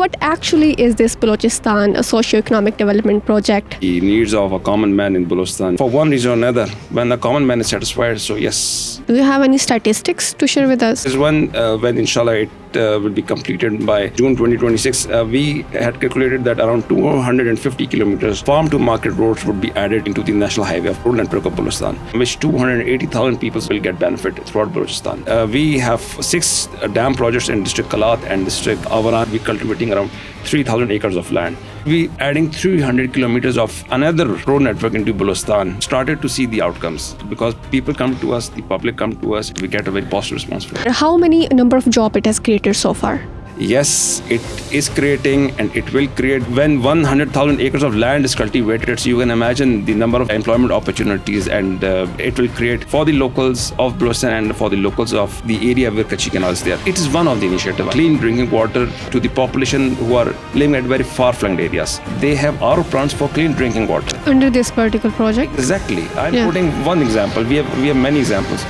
what actually is this Balochistan, a socio-economic development project? The needs of a common man in Balochistan, for one reason or another, when the common man is satisfied, so yes. Do you have any statistics to share with us? There's one when inshallah it will be completed by June 2026. We had calculated that around 250 kilometers farm to market roads would be added into the national highway of road network of Balochistan, which 280,000 people will get benefit throughout Balochistan. We have 6 dam projects in district Kalat and district Avaran. We cultivating around 3,000 acres of land. We adding 300 kilometers of another road network into Balochistan. Started to see the outcomes because people come to us, the public come to us. We get a very positive response from it. How many number of job it has created so far? Yes, it is creating and it will create. When 100,000 acres of land is cultivated, so you can imagine the number of employment opportunities and it will create for the locals of Balochistan and for the locals of the area where Kachi Canal is there. It is one of the initiatives. Clean drinking water to the population who are living at very far-flung areas. They have RO plants for clean drinking water. Under this particular project? Exactly. I'm putting one example. We have many examples.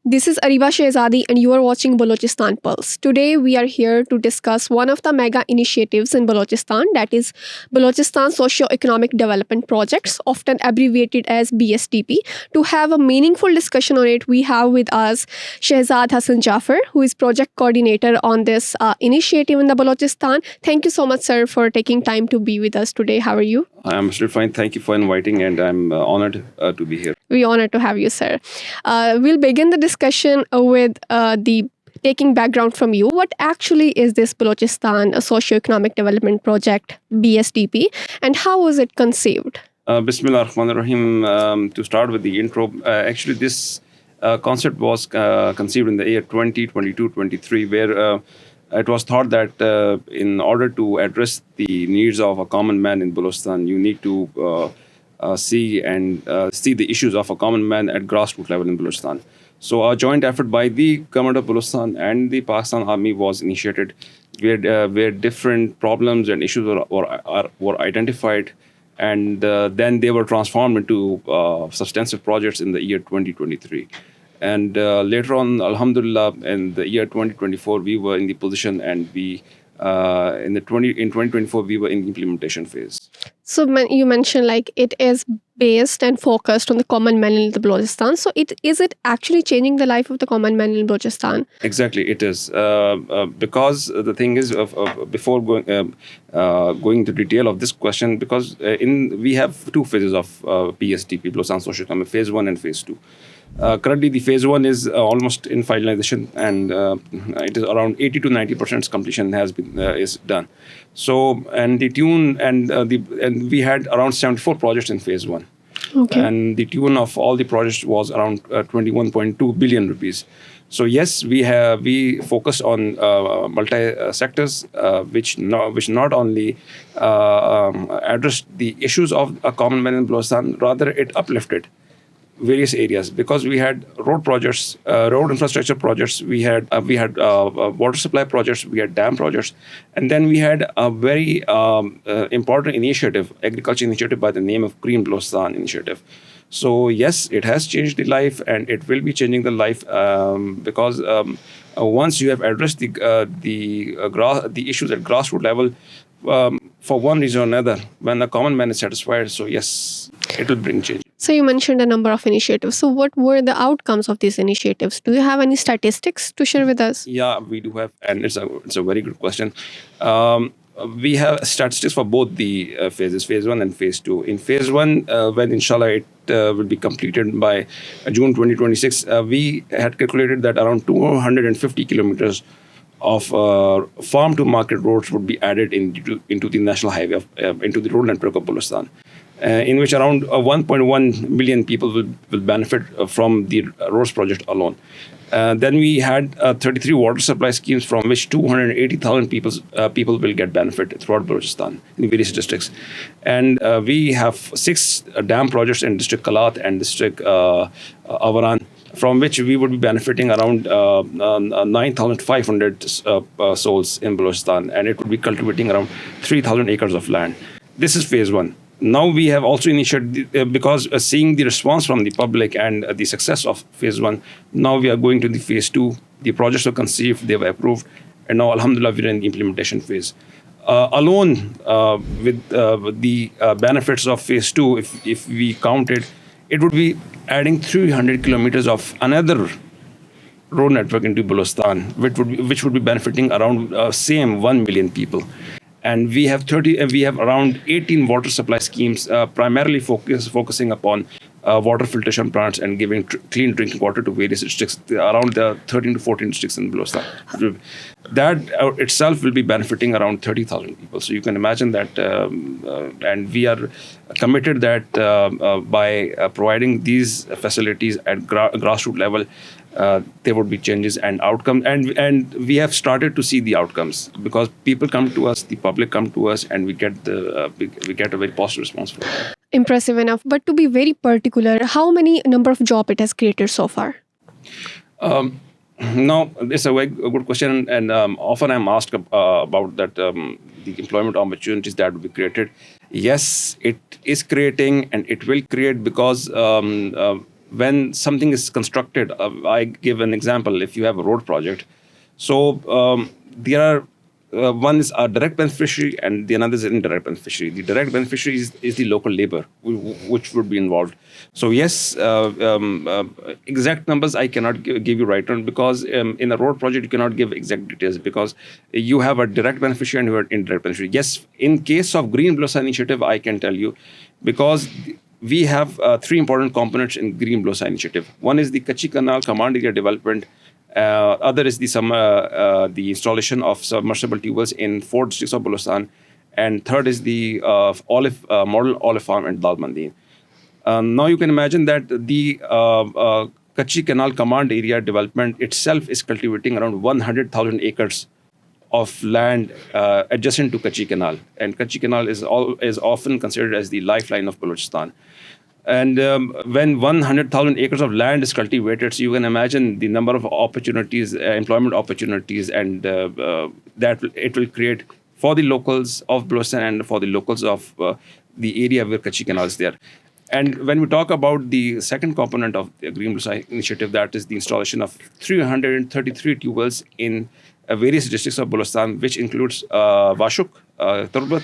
This is Ariba Shehzadi and you are watching Balochistan Pulse. Today we are here to discuss one of the mega initiatives in Balochistan, that is Balochistan Socio-Economic Development Projects, often abbreviated as BSDP. To have a meaningful discussion on it, we have with us Shehzad Hassan Jaffar, who is project coordinator on this initiative in the Balochistan. Thank you so much, sir, for taking time to be with us today. How are you? I'm still fine. Thank you for inviting and I'm honored to be here. We're honored to have you, sir. We'll begin the discussion with the taking background from you. What actually is this Balochistan, a socio-economic development project, BSDP, and how was it conceived? Bismillah ar-Rahman ar-Rahim. To start with the intro, actually this concept was conceived in the year 2022-23, where it was thought that in order to address the needs of a common man in Balochistan, you need to see the issues of a common man at grassroots level in Balochistan. So a joint effort by the government of Balochistan and the Pakistan Army was initiated, where different problems and issues were identified, and then they were transformed into substantive projects in the year 2023. And later on, Alhamdulillah, in the year 2024, we were in the position, and in 2024 we were in the implementation phase. So you mentioned like it is based and focused on the common man in the Balochistan. So is it actually changing the life of the common man in Balochistan? Exactly, it is. Because the thing is, before going into detail of this question, because we have 2 phases of BSDP, Balochistan Socio-Economic, phase 1 and phase 2. Currently, the phase 1 is almost in finalization, and it is around 80 to 90% completion is done. So, and the tune and we had around 74 projects in phase 1. Okay. And the tune of all the projects was around 21.2 billion rupees. So yes, we focus on multi sectors, which not only addressed the issues of a common man in Balochistan, rather it uplifted various areas, because we had road projects, road infrastructure projects, we had water supply projects, we had dam projects, and then we had a very important initiative, agriculture initiative by the name of Green Balochistan initiative. So yes, it has changed the life, and it will be changing the life because once you have addressed the issues at grassroots level, for one reason or another, when the common man is satisfied, so yes, it will bring change. So you mentioned a number of initiatives. So what were the outcomes of these initiatives? Do you have any statistics to share with us? Yeah, we do have, and it's a very good question. We have statistics for both the phases, phase 1 and phase 2. In phase 1, when inshallah it will be completed by June 2026, we had calculated that around 250 kilometers of farm to market roads would be added into the national highway into the road network of Balochistan, in which around 1.1 million people will benefit from the roads project alone. Then we had 33 water supply schemes, from which 280,000 people will get benefit throughout Balochistan in various districts. And we have 6 dam projects in district Kalat and district Avaran, from which we would be benefiting around 9,500 souls in Balochistan, and it would be cultivating around 3,000 acres of land. This is phase 1. Now we have also initiated, because seeing the response from the public and the success of phase 1, now we are going to the phase 2, The projects were conceived, they were approved, and now, alhamdulillah, we're in the implementation phase. Alone, with the benefits of phase 2, if we counted, it would be adding 300 kilometers of another road network into Balochistan, which would be benefiting around same 1 million people. And we have around 18 water supply schemes, primarily focusing upon water filtration plants and giving clean drinking water to various districts, around the 13 to 14 districts in Balochistan. That itself will be benefiting around 30,000 people. So you can imagine that, and we are committed that by providing these facilities at grassroots level, there would be changes and outcomes, and we have started to see the outcomes, because people come to us, the public come to us, and we get a very positive response from them. Impressive enough. But to be very particular, how many number of job it has created so far? Now, it's a very good question, and often I'm asked about that, the employment opportunities that will be created. Yes, it is creating, and it will create, because when something is constructed, I give an example. If you have a road project, so there are one is a direct beneficiary and the another is an indirect beneficiary. The direct beneficiary is the local labor, which would be involved. So yes, exact numbers I cannot give you right now, because in a road project you cannot give exact details, because you have a direct beneficiary and you have an indirect beneficiary. Yes, in case of Green Balochistan initiative, I can tell you, because we have three important components in Green Balochistan initiative. One is the Kachi Canal Command Area Development. Other is the installation of submersible tubes in 4 districts of Balochistan, and third is the model olive farm in Dalmandin. Now you can imagine that the Kachi Canal Command Area Development itself is cultivating around 100,000 acres of land adjacent to Kachi Canal, and Kachi Canal is often considered as the lifeline of Balochistan. And when 100,000 acres of land is cultivated, so you can imagine the number of opportunities, employment opportunities, and that it will create for the locals of Balochistan and for the locals of the area where Kachi Canal is there. And when we talk about the second component of the Green Balochistan initiative, that is the installation of 333 tubewells in various districts of Balochistan, which includes Vashuk, Turbat,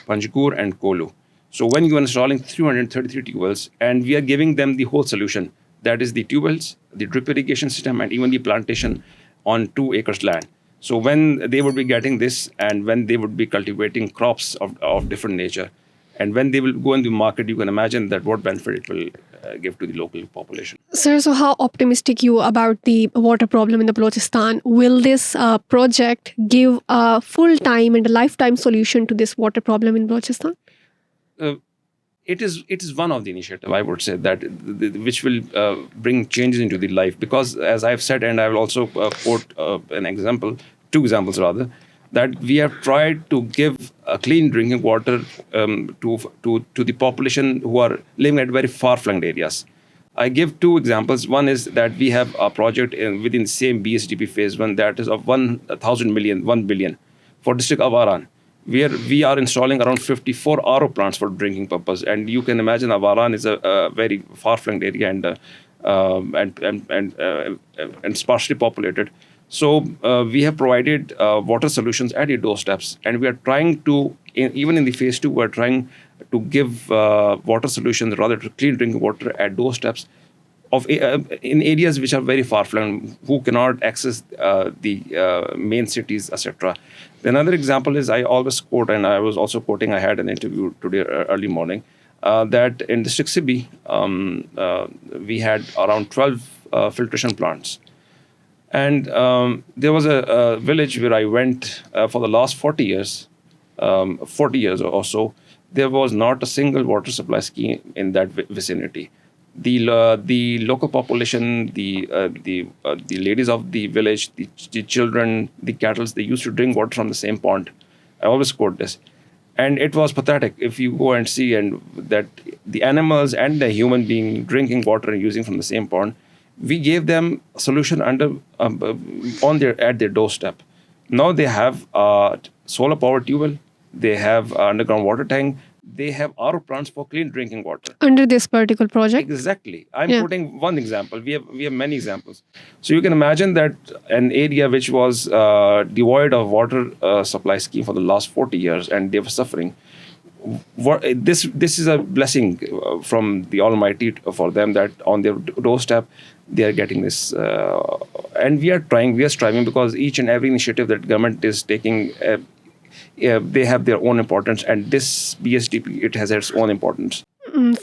Panjgur, and Kolu. So when you are installing 333 tubewells, and we are giving them the whole solution, that is the tubewells, the drip irrigation system, and even the plantation on 2 acres land. So when they would be getting this, and when they would be cultivating crops of different nature, and when they will go in the market, you can imagine that what benefit it will give to the local population. Sir, so how optimistic you about the water problem in the Balochistan? Will this project give a full-time and a lifetime solution to this water problem in Balochistan? It is one of the initiative, I would say, that which will bring changes into the life, because as I've said, and I will also quote two examples rather, that we have tried to give clean drinking water to the population who are living at very far-flung areas. I give two examples. One is that we have a project within the same BSDP phase 1 that is of 1 billion for district of Avaran, where we are installing around 54 RO plants for drinking purpose. And you can imagine Avaran is a very far-flung area and sparsely populated. So we have provided water solutions at your doorsteps, and we are trying to, even in the phase 2, we are trying to give water solutions, rather to clean drinking water at doorsteps in areas which are very far-flung, who cannot access the main cities, etc. Another example is, I always quote, and I was also quoting, I had an interview today early morning, that in District Sibi, we had around 12 filtration plants. And there was a village where I went for the last 40 years or so. There was not a single water supply scheme in that vicinity. The local population, the ladies of the village, the children, the cattle, they used to drink water from the same pond. I always quote this. And it was pathetic if you go and see, and that the animals and the human being drinking water and using from the same pond. We gave them a solution at their doorstep. Now they have solar powered tubewell, they have underground water tank, they have RO plants for clean drinking water. Under this particular project? Exactly. I'm Yeah. putting one example. We have many examples. So you can imagine that an area which was devoid of water supply scheme for the last 40 years, and they were suffering. This is a blessing from the Almighty for them, that on their doorstep they are getting this, and we are striving, because each and every initiative that government is taking, they have their own importance, and this BSDP, it has its own importance.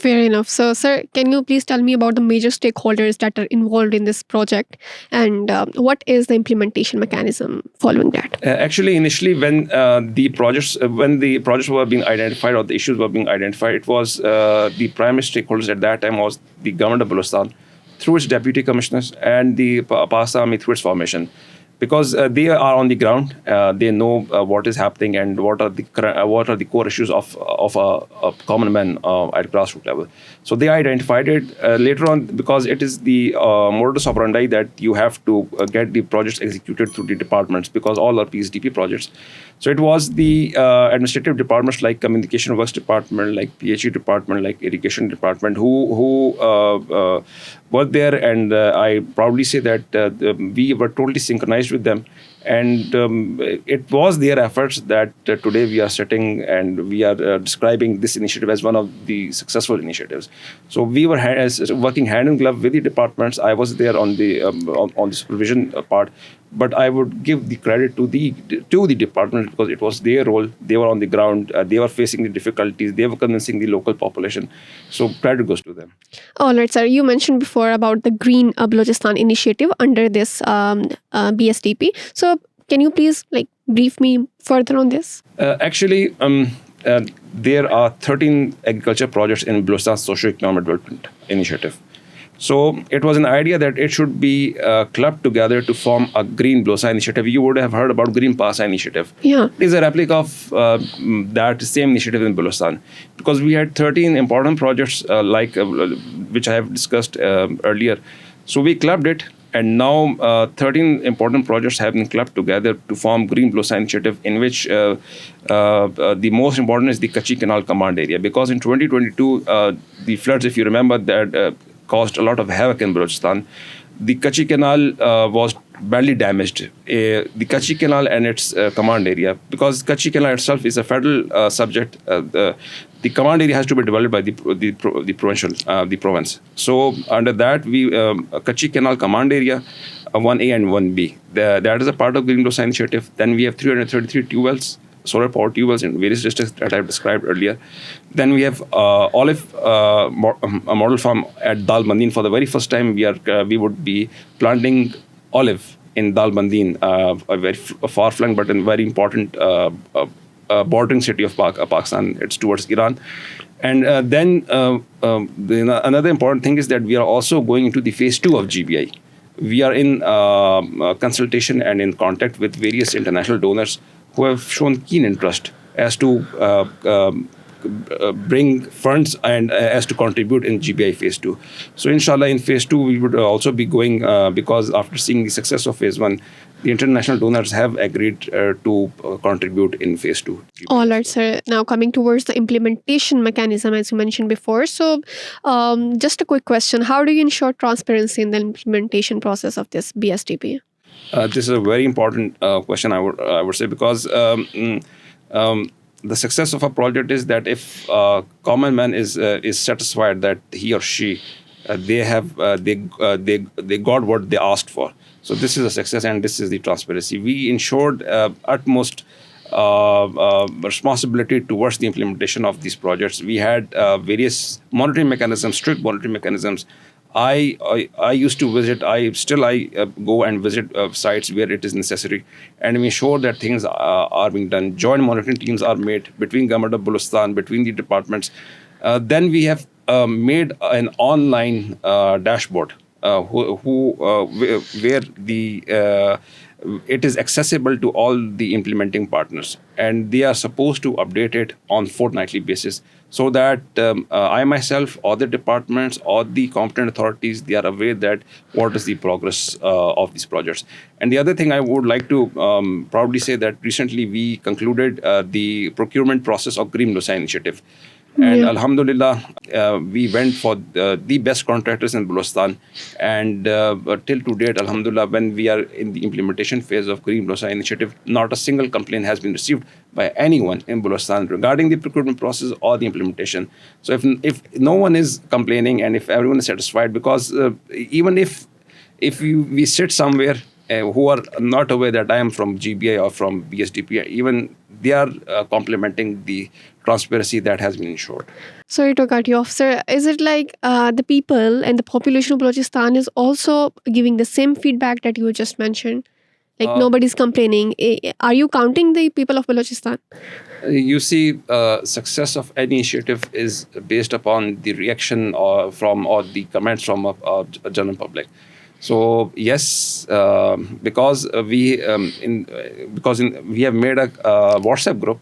Fair enough. So, sir, can you please tell me about the major stakeholders that are involved in this project, and what is the implementation mechanism following that? Actually, initially, when the projects were being identified, or the issues were being identified, it was the primary stakeholders at that time was the government of Balochistan through its deputy commissioners, and the Pakistan Army through its formation. Because they are on the ground, they know what is happening and what are the core issues of a common man at grassroots level. So they identified it later on, because it is the modus operandi that you have to get the projects executed through the departments, because all are PSDP projects. So it was the administrative departments like Communication Works Department, like PHE Department, like Irrigation Department, who were there, and I proudly say that we were totally synchronized with them, and it was their efforts that today we are sitting and we are describing this initiative as one of the successful initiatives. So we were working hand in glove with the departments. I was there on the supervision part, but I would give the credit to the department, because it was their role. They were on the ground. They were facing the difficulties. They were convincing the local population. So credit goes to them. All right, sir. You mentioned before about the Green Balochistan initiative under this BSDP. So can you please brief me further on this? Actually, there are 13 agriculture projects in Balochistan Socio-Economic Development Initiative. So it was an idea that it should be clubbed together to form a Green Balochistan initiative. You would have heard about Green Pasa initiative. Yeah. It is a replica of that same initiative in Balochistan, because we had 13 important projects which I have discussed earlier. So we clubbed it, and now 13 important projects have been clubbed together to form Green Balochistan initiative, in which the most important is the Kachi Canal Command area, because in 2022 the floods, if you remember, that caused a lot of havoc in Balochistan. The Kachi Canal was badly damaged. The Kachi Canal and its command area, because Kachi Canal itself is a federal subject, the command area has to be developed by the province. So under that, we Kachi Canal command area, 1A and 1B. That is a part of Green Balochistan initiative. Then we have 333 tube wells, solar power tube wells in various districts that I've described earlier. Then we have olive a model farm at Dal Bandin. For the very first time, we would be planting olive in Dal Bandin, a very far-flung but a very important bordering city of Pakistan. It's towards Iran. And then another important thing is that we are also going into the phase 2 of GBI. We are in consultation and in contact with various international donors who have shown keen interest as to bring funds and as to contribute in GBI phase 2. So inshallah, in phase 2, we would also be going, because after seeing the success of phase 1, the international donors have agreed to contribute in phase 2. All right, sir. Now coming towards the implementation mechanism, as you mentioned before. So just a quick question. How do you ensure transparency in the implementation process of this BSDP? This is a very important question, I would say, because the success of a project is that if common man is satisfied that he or she they got what they asked for. So this is a success, and this is the transparency. We ensured utmost responsibility towards the implementation of these projects. We had various monitoring mechanisms, strict monitoring mechanisms. I used to visit. I go and visit sites where it is necessary, and we ensure that things are being done. Joint monitoring teams are made between government of Balochistan, between the departments. Then we have made an online dashboard where it is accessible to all the implementing partners, and they are supposed to update it on fortnightly basis, so that I myself, or the departments, or the competent authorities, they are aware that what is the progress of these projects. And the other thing I would like to proudly say that recently we concluded the procurement process of Green Balochistan initiative. And Yeah. Alhamdulillah, we went for the best contractors in Balochistan. And till to date, Alhamdulillah, when we are in the implementation phase of Green Balochistan initiative, not a single complaint has been received by anyone in Balochistan regarding the procurement process or the implementation. So if no one is complaining and if everyone is satisfied, because even if we sit somewhere who are not aware that I am from GBI or from BSDP, even they are complimenting the transparency that has been ensured. Sorry to cut you off, sir. Is it like the people and the population of Balochistan is also giving the same feedback that you just mentioned? Like nobody's complaining. Are you counting the people of Balochistan? You see, success of any initiative is based upon the reaction or the comments from a general public. So yes, because we have made a WhatsApp group,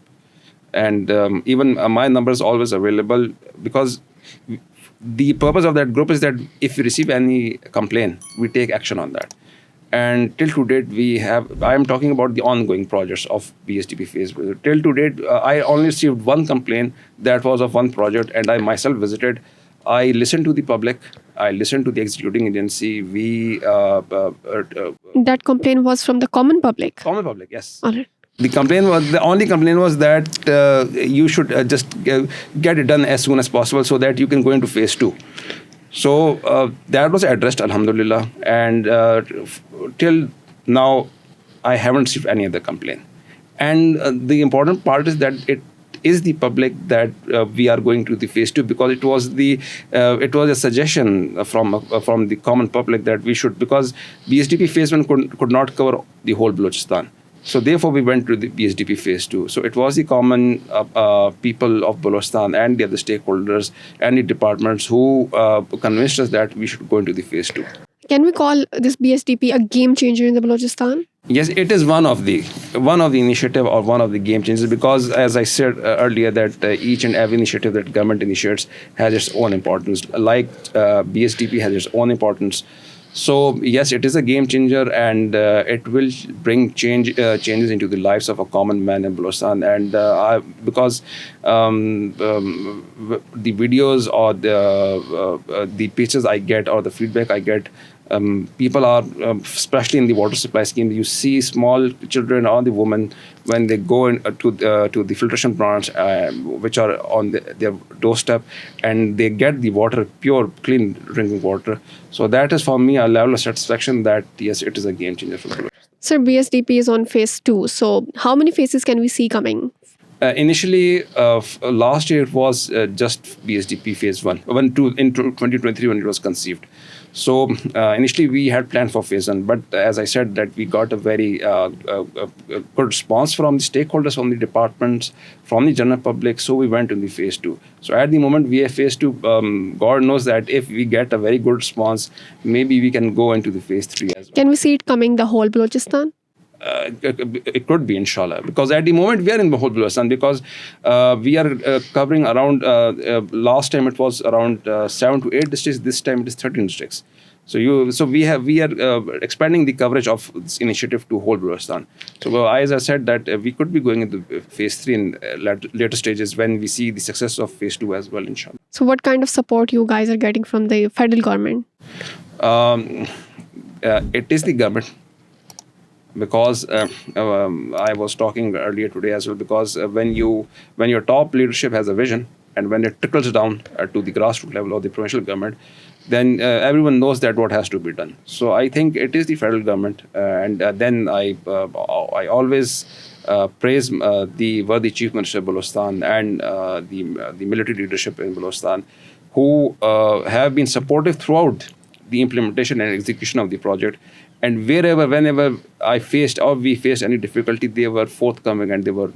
and even my number is always available, because the purpose of that group is that if we receive any complaint, we take action on that. And till to date, I am talking about the ongoing projects of BSDP phase. Till to date, I only received one complaint that was of one project, and I myself visited. I listened to the public. I listened to the executing agency. That complaint was from the common public. Common public, yes. All right. The only complaint was that you should just get it done as soon as possible so that you can go into phase 2. So that was addressed, Alhamdulillah, and till now, I haven't received any other complaint. And the important part is that it is the public that we are going to the phase 2, because it was a suggestion from the common public that we should, because BSDP phase 1 could not cover the whole Balochistan. So therefore, we went to the BSDP phase 2. So it was the common people of Balochistan and the other stakeholders and the departments who convinced us that we should go into the phase 2. Can we call this BSDP a game changer in the Balochistan? Yes, it is one of the initiative or one of the game changers, because as I said earlier, that each and every initiative that government initiates has its own importance. Like BSDP has its own importance. So yes, it is a game changer, and it will bring changes into the lives of a common man in Balochistan. And because the videos or the pictures I get or the feedback I get, people are, especially in the water supply scheme, you see small children or the women when they go to the filtration plants, which are on their doorstep, and they get the water, pure, clean drinking water. So that is for me a level of satisfaction that yes, it is a game changer for Balochistan. Sir, BSDP is on phase 2. So how many phases can we see coming? Initially, last year it was just BSDP phase 1, in 2023 when it was conceived. So initially we had planned for phase 1, but as I said, that we got a very good response from the stakeholders, from the departments, from the general public. So we went in the phase 2. So at the moment we have phase 2. God knows that if we get a very good response, maybe we can go into the phase 3 as well. Can we see it coming the whole Balochistan? It could be, inshallah, because at the moment we are in the whole Balochistan, because we are covering around, last time it was around 7 to 8 districts, this time it is 13 districts. So we are expanding the coverage of this initiative to whole Balochistan. So as I said, that we could be going into phase 3 in later stages when we see the success of phase 2 as well, inshallah. So what kind of support you guys are getting from the federal government? It is the government. Because I was talking earlier today as well, because when your top leadership has a vision, and when it trickles down to the grassroots level of the provincial government, then everyone knows that what has to be done. So I think it is the federal government, and then I always praise the worthy Chief Minister of Balochistan and the military leadership in Balochistan, who have been supportive throughout the implementation and execution of the project. And whenever we faced any difficulty, they were forthcoming and they were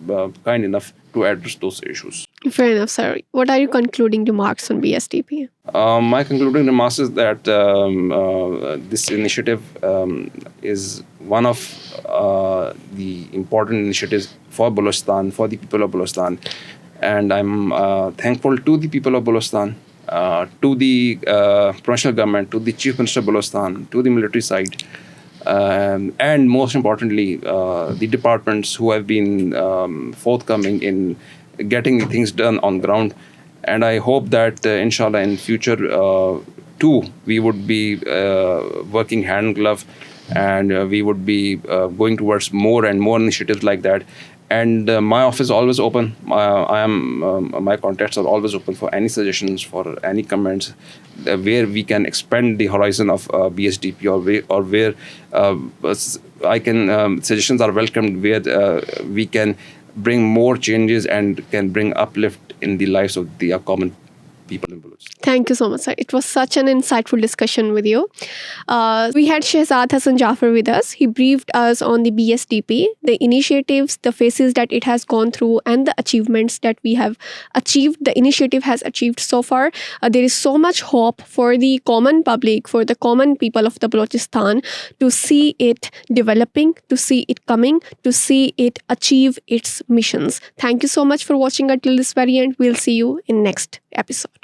kind enough to address those issues. Fair enough, sir. What are your concluding remarks on BSDP? My concluding remarks is that this initiative is one of the important initiatives for Balochistan, for the people of Balochistan. And I'm thankful to the people of Balochistan, to the provincial government, to the Chief Minister of Balochistan, to the military side, and most importantly, the departments who have been forthcoming in getting things done on ground. And I hope that, inshallah, in future too, we would be working hand in glove, and we would be going towards more and more initiatives like that. And my office is always open. My contacts are always open for any suggestions, for any comments, where we can expand the horizon of BSDP, or where I can suggestions are welcomed, where we can bring more changes and can bring uplift in the lives of the common people in Balochistan. Thank you so much, sir. It was such an insightful discussion with you. We had Shehzad Hassan Jaffar with us. He briefed us on the BSDP, the initiatives, the phases that it has gone through, and the achievements that we have achieved, the initiative has achieved so far. There is so much hope for the common public, for the common people of the Balochistan, to see it developing, to see it coming, to see it achieve its missions. Thank you so much for watching until this very end. We'll see you in next episode.